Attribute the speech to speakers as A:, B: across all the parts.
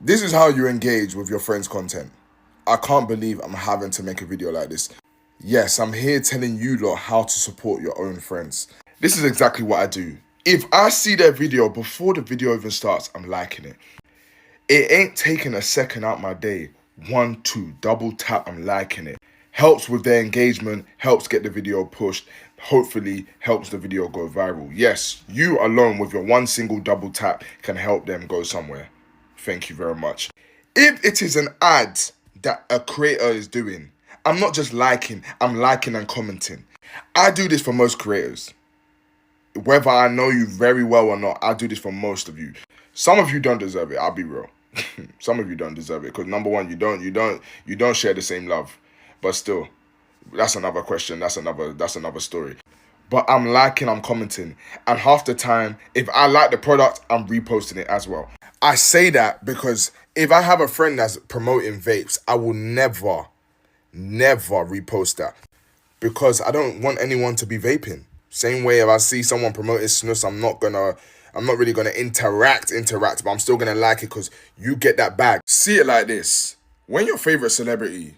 A: This is how you engage with your friends' content. I can't believe I'm having to make a video like this. Yes, I'm here telling you lot how to support your own friends. This is exactly what I do. If I see their video before the video even starts, I'm liking it. It ain't taking a second out my day. One, two, double tap, I'm liking it. Helps with their engagement, helps get the video pushed, hopefully helps the video go viral. Yes, you alone with your one single double tap can help them go somewhere. Thank you very much. If it is an ad that a creator is doing, I'm not just liking, I'm liking and commenting. I do this for most creators. Whether I know you very well or not, I do this for most of you. Some of you don't deserve it, I'll be real. Some of you don't deserve it because number one, you don't share the same love. But still, that's another question. That's another story. But I'm liking, I'm commenting, and half the time, if I like the product, I'm reposting it as well. I say that because if I have a friend that's promoting vapes, I will never repost that because I don't want anyone to be vaping. Same way if I see someone promoting snus, I'm not really gonna interact, but I'm still gonna like it because you get that bag. See it like this: when your favorite celebrity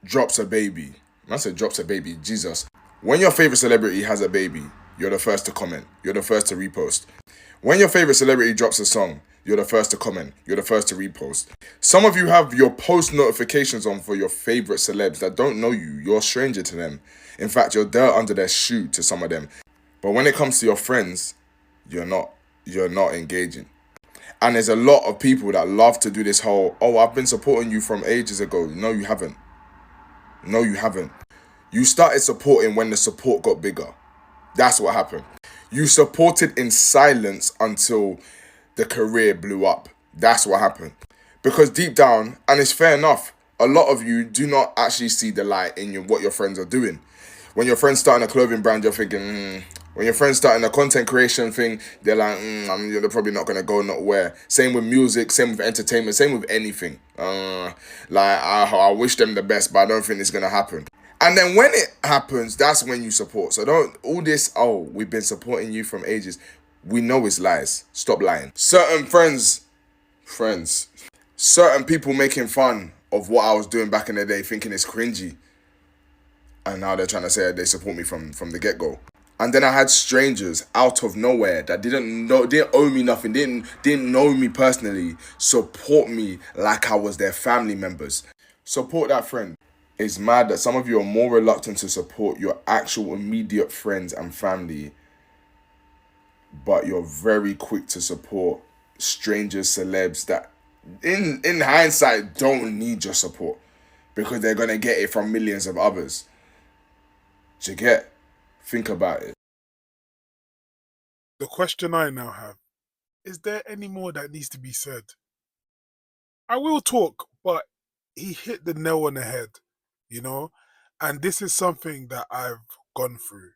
A: drops a baby, I said drops a baby, Jesus. When your favorite celebrity has a baby, you're the first to comment. You're the first to repost. When your favorite celebrity drops a song, you're the first to comment. You're the first to repost. Some of you have your post notifications on for your favorite celebs that don't know you. You're a stranger to them. In fact, you're dirt under their shoe to some of them. But when it comes to your friends, you're not. You're not engaging. And there's a lot of people that love to do this whole, oh, I've been supporting you from ages ago. No, you haven't. No, you haven't. You started supporting when the support got bigger. That's what happened. You supported in silence until the career blew up. That's what happened. Because deep down, and it's fair enough, a lot of you do not actually see the light in what your friends are doing. When your friends starting a clothing brand, you're thinking, When your friends starting a content creation thing, they're like, they're probably not gonna go nowhere. Same with music, same with entertainment, same with anything. I wish them the best, but I don't think it's gonna happen. And then when it happens, that's when you support. So don't all this, oh, we've been supporting you from ages. We know it's lies. Stop lying. Friends, certain people making fun of what I was doing back in the day, thinking it's cringy. And now they're trying to say they support me from the get-go. And then I had strangers out of nowhere that didn't owe me nothing, didn't know me personally, support me like I was their family members. Support that friend. It's mad that some of you are more reluctant to support your actual immediate friends and family, but you're very quick to support strangers, celebs that in hindsight don't need your support because they're gonna get it from millions of others. Do you get? Think about it.
B: The question I now have, is there any more that needs to be said? I will talk, but he hit the nail on the head, you know? And this is something that I've gone through.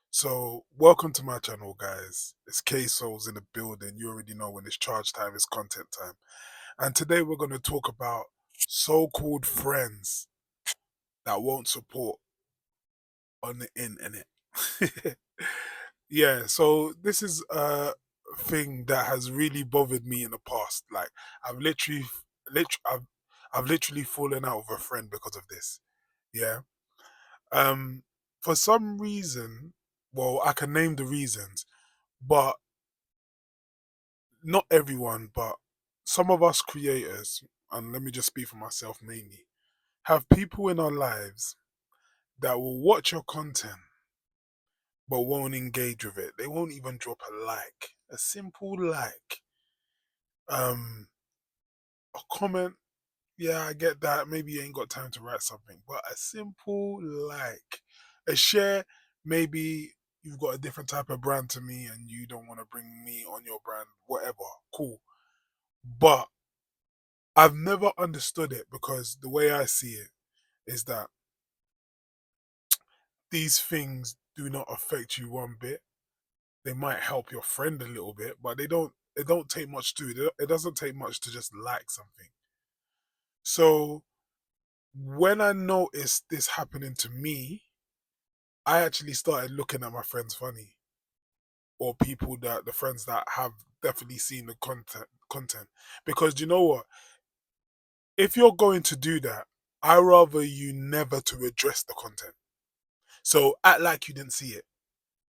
B: So, welcome to my channel, guys. It's K Souls in the building. You already know when it's charge time, it's content time. And today we're going to talk about so called friends that won't support on the internet. Yeah, so this is a thing that has really bothered me in the past. Like, I've literally, I've literally fallen out with a friend because of this. Yeah. Um, for some reason, well, I can name the reasons, but not everyone, but some of us creators, and let me just speak for myself mainly, have people in our lives that will watch your content but won't engage with it. They won't even drop a like, a simple like, um, a comment. Yeah, I get that. Maybe you ain't got time to write something, but a simple like, a share. Maybe you've got a different type of brand to me and you don't want to bring me on your brand, whatever. Cool. But I've never understood it because the way I see it is that these things do not affect you one bit. They might help your friend a little bit, but they don't. It don't take much to. It doesn't take much to just like something. So when I noticed this happening to me, I actually started looking at my friends funny, or people that the friends that have definitely seen the content. Because you know what? if you're going to do that, I rather you never to address the content. So act like you didn't see it.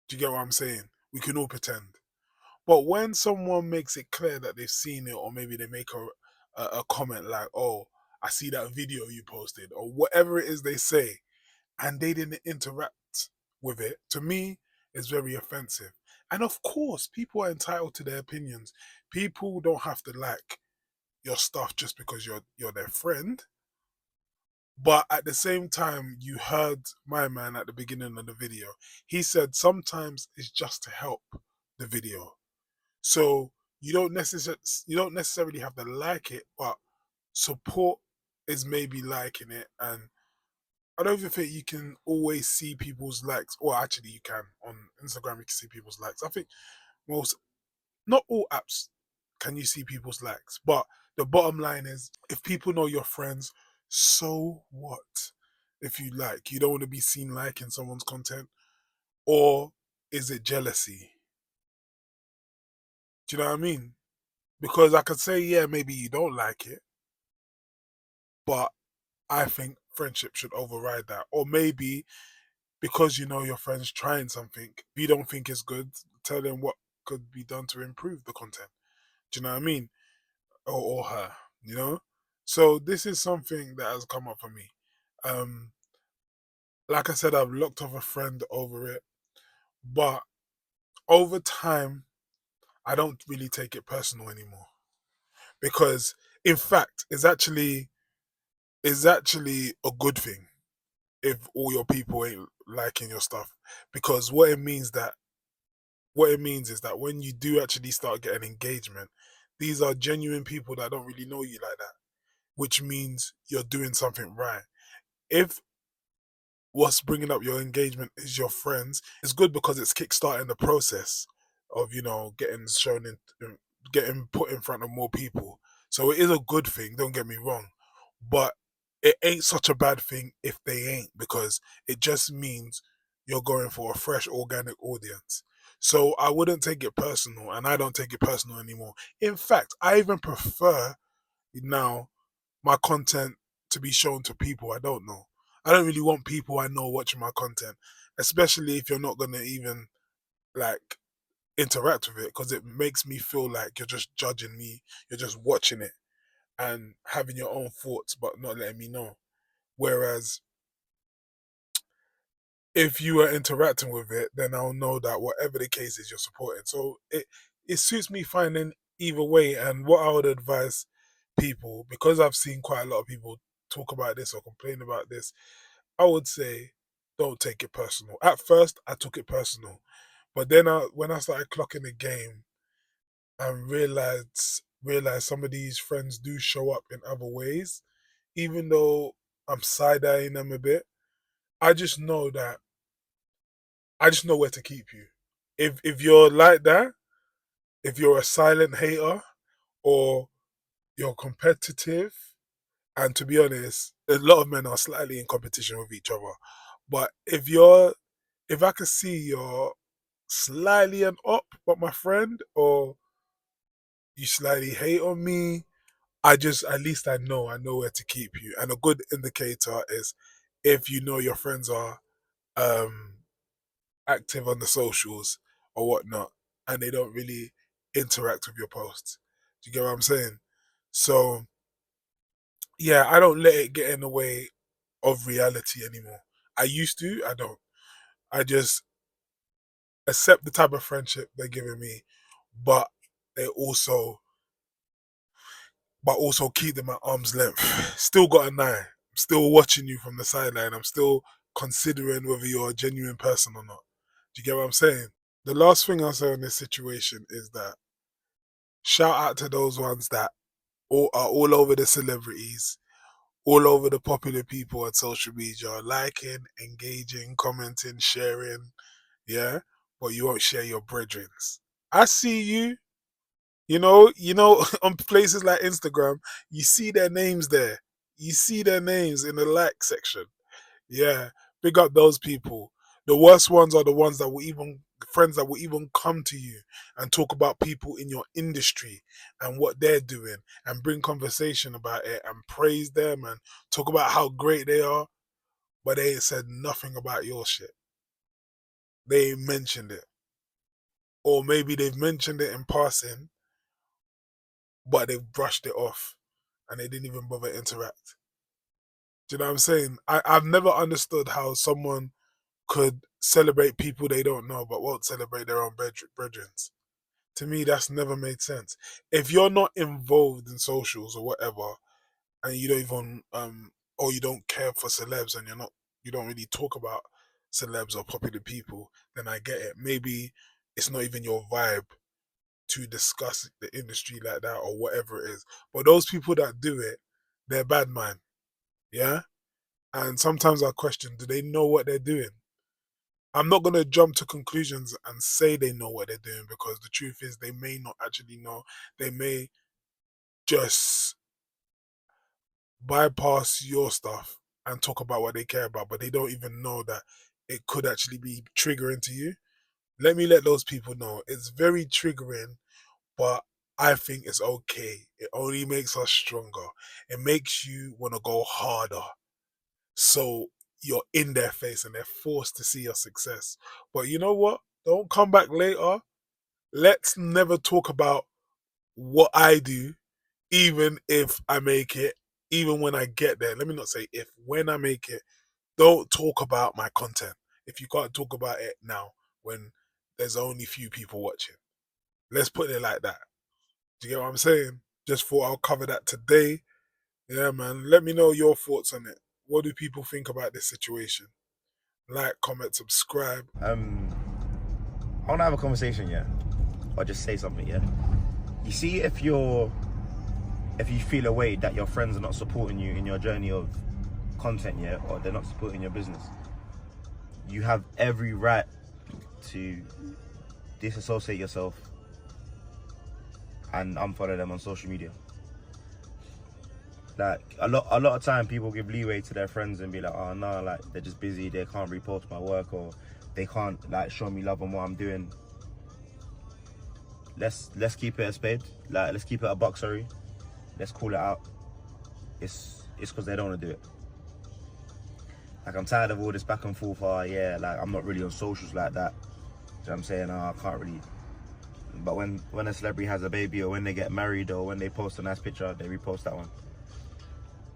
B: Do you get what I'm saying? We can all pretend. But when someone makes it clear that they've seen it, or maybe they make a comment like, "Oh, I see that video you posted," or whatever it is they say, and they didn't interact with it, to me, is very offensive. And of course, people are entitled to their opinions. People don't have to like your stuff just because you're their friend. But at the same time, you heard my man at the beginning of the video. He said sometimes it's just to help the video. So you don't necessarily have to like it, but support is maybe liking it. And I don't even think you can always see people's likes. Or actually, you can on Instagram. You can see people's likes. I think most, not all apps, can you see people's likes. But the bottom line is, if people know your friends, so what? If you like, you don't want to be seen liking someone's content, or is it jealousy? Do you know what I mean? Because I could say, yeah, maybe you don't like it, but I think friendship should override that. Or maybe because you know your friend's trying something, if you don't think it's good, tell them what could be done to improve the content. Do you know what I mean? Or her, you know? So this is something that has come up for me. Um, like I said, I've locked off a friend over it, but over time, I don't really take it personal anymore. Because in fact, it's actually a good thing if all your people ain't liking your stuff. Because what it means is that when you do actually start getting engagement, these are genuine people that don't really know you like that, which means you're doing something right. If what's bringing up your engagement is your friends, it's good because it's kickstarting the process of getting shown in, getting put in front of more people. So it is a good thing. Don't get me wrong, but it ain't such a bad thing if they ain't, because it just means you're going for a fresh organic audience. So I wouldn't take it personal, and I don't take it personal anymore. In fact, I even prefer now my content to be shown to people I don't know. I don't really want people I know watching my content, especially if you're not gonna even like interact with it, because it makes me feel like you're just judging me, you're just watching it and having your own thoughts but not letting me know. Whereas if you are interacting with it, then I'll know that whatever the case is, you're supporting. So it suits me finding either way. And what I would advise people, because I've seen quite a lot of people talk about this or complain about this, I would say don't take it personal. At first, I took it personal, but then when I started clocking the game and realized some of these friends do show up in other ways, even though I'm side eyeing them a bit. I just know that I just know where to keep you. If you're like that, if you're a silent hater or you're competitive, and to be honest, a lot of men are slightly in competition with each other. But if I can see you're slightly an up, but my friend, or you slightly hate on me, at least I know where to keep you. And a good indicator is if you know your friends are um active on the socials or whatnot, and they don't really interact with your posts. Do you get what I'm saying? So yeah, I don't let it get in the way of reality anymore. I used to, I don't. I just accept the type of friendship they're giving me, but they also keep them at arm's length. Still got an eye. I'm still watching you from the sideline. I'm still considering whether you're a genuine person or not. Do you get what I'm saying? The last thing I'll say in this situation is that shout out to those ones that are all over the celebrities, all over the popular people on social media, liking, engaging, commenting, sharing, yeah, but you won't share your brethrens. I see you. On places like Instagram, you see their names there. You see their names in the like section. Yeah, big up those people. The worst ones are the ones that will even friends that will even come to you and talk about people in your industry and what they're doing and bring conversation about it and praise them and talk about how great they are, but they ain't said nothing about your shit. They ain't mentioned it. Or maybe they've mentioned it in passing, but they've brushed it off and they didn't even bother to interact. Do you know what I'm saying? I've never understood how someone could celebrate people they don't know but won't celebrate their own brethren. To me, that's never made sense. If you're not involved in socials or whatever, and you don't even or you don't care for celebs and you don't really talk about celebs or popular people, then I get it. Maybe it's not even your vibe to discuss the industry like that or whatever it is. But those people that do it, they're bad man. Yeah? And sometimes I question, do they know what they're doing? I'm not going to jump to conclusions and say they know what they're doing, because the truth is they may not actually know. They may just bypass your stuff and talk about what they care about, but they don't even know that it could actually be triggering to you. Let me let those people know. It's very triggering, but I think it's okay. It only makes us stronger. It makes you want to go harder. So you're in their face and they're forced to see your success. But you know what? Don't come back later. Let's never talk about what I do, even if I make it, even when I get there. Let me not say if, when I make it, don't talk about my content. If you can't talk about it now, when there's only few people watching. Let's put it like that. Do you get what I'm saying? Just thought I'll cover that today. Yeah, man. Let me know your thoughts on it. What do people think about this situation? Like, comment, subscribe.
C: I want to have a conversation, yeah, or just say something, yeah. You see, if you feel a way that your friends are not supporting you in your journey of content, yeah, or they're not supporting your business, you have every right to disassociate yourself and unfollow them on social media. Like a lot of time, people give leeway to their friends and be like, oh no, like they're just busy, they can't repost my work, or they can't like show me love on what I'm doing. Let's keep it a spade. Like, let's keep it a buck. Sorry, let's call it out. It's because they don't want to do it. Like, I'm tired of all this back and forth. Yeah, like I'm not really on socials like that. You know what I'm saying? I can't really. But when a celebrity has a baby, or when they get married, or when they post a nice picture, they repost that one.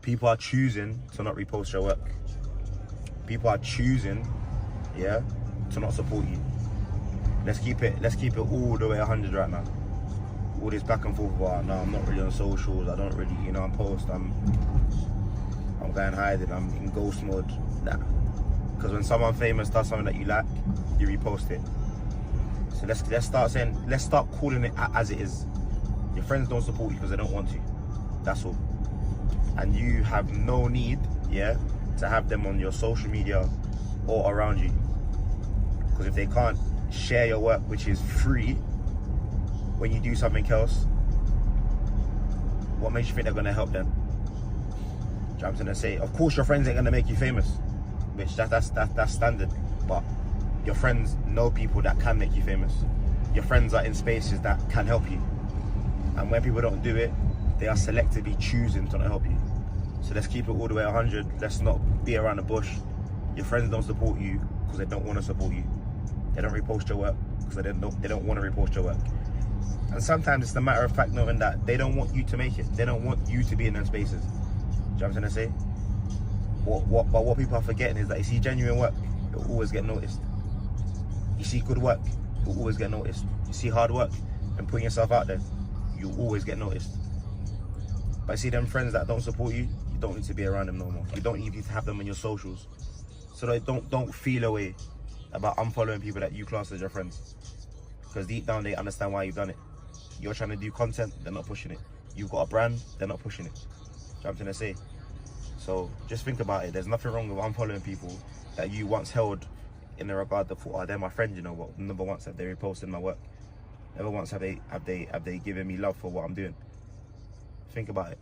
C: People are choosing to not repost your work. People are choosing, yeah, to not support you. Let's keep it all the way 100 right now. All this back and forth about, no, I'm not really on socials, I don't really, I'm post, I'm going hiding, I'm in ghost mode. Nah. Because when someone famous does something that you like, you repost it. So let's start calling it as it is. Your friends don't support you because they don't want to. That's all. And you have no need, yeah, to have them on your social media or around you. Because if they can't share your work, which is free, when you do something else, what makes you think they're gonna help them? You know I'm gonna say, of course your friends ain't gonna make you famous, which that's standard. But your friends know people that can make you famous. Your friends are in spaces that can help you. And when people don't do it, they are selectively choosing to not help you. So let's keep it all the way 100. Let's not be around the bush. Your friends don't support you because they don't want to support you. They don't repost your work because they don't want to repost your work. And sometimes it's the matter of fact knowing that they don't want you to make it. They don't want you to be in those spaces. Do you know what I'm trying to say? But what people are forgetting is that you see genuine work, it'll always get noticed. You see good work, you'll always get noticed. You see hard work and putting yourself out there, you'll always get noticed. But I see them friends that don't support you, you don't need to be around them no more. You don't need to have them on your socials. So that don't feel a way about unfollowing people that you class as your friends. Because deep down they understand why you've done it. You're trying to do content, they're not pushing it. You've got a brand, they're not pushing it. Do you know what I'm trying to say? So just think about it. There's nothing wrong with unfollowing people that you once held in the regard of, oh, they're my friends, but never once have they reposted my work. Never once have they given me love for what I'm doing. Think about it.